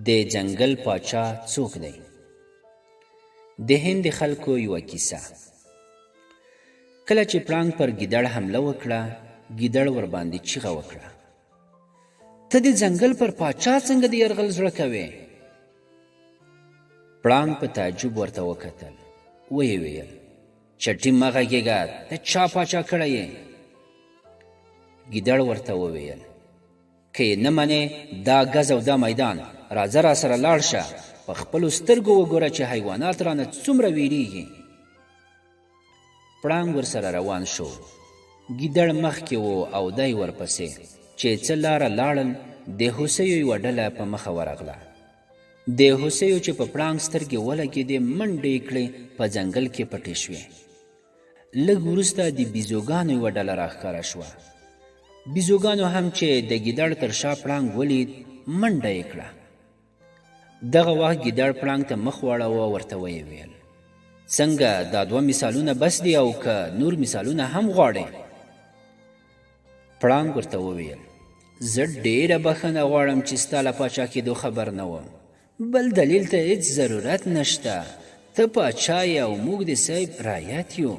د ځنګل پاچا څوک دی؟ د هند خلکو یوه کیسه. کله چې پړانګ پر ګیدړ حمله وکړه، ګیدړ ورباندې چیغه وکړه، ته د ځنګل پر پاچا څنګه د یرغل زړه کوې؟ پړانګ په تعجب ورته وکتل، ویې ویل چټي مه غږېږه، ته چا پاچا کړی یې؟ ګیدړ ورته وویل که یې نه منې دا ګز او دا میدان، راځه راسره لاړ شه، په خپلو سترګو وګوره چې حیوانات رانه څومره ویریږي. پړانګ ورسره روان شو. ګیدړ مخکې و او دی ورپسې. چې څه لاره لاړل، د هوسیو یوه ډله په مخه ورغله. د هوسیو چې په پړانګ سترګې ولګېدې منډې یې کړې، په ځنګل کې پټې شوې. لږ وروسته د بیزوګانو یوه ډله راښکاره شوه. بیزوګانو هم چې د ګیدړ تر شا پړانګ ولید، منډه یې کړه. دغه وخت ګیدړ پړانګ ته مخ واړوه، ورته ویې ویل څنګه دا دوه مثالونه بس دي او که نور مثالونه هم غواړې؟ پړانګ ورته وویل زه ډېره بخښنه غواړم چې ستا له پاچا کېدو خبر نه وم، بل دلیل ته هېڅ ضرورت نشته، ته پاچا یې او موږ د صاحب رعیت یو.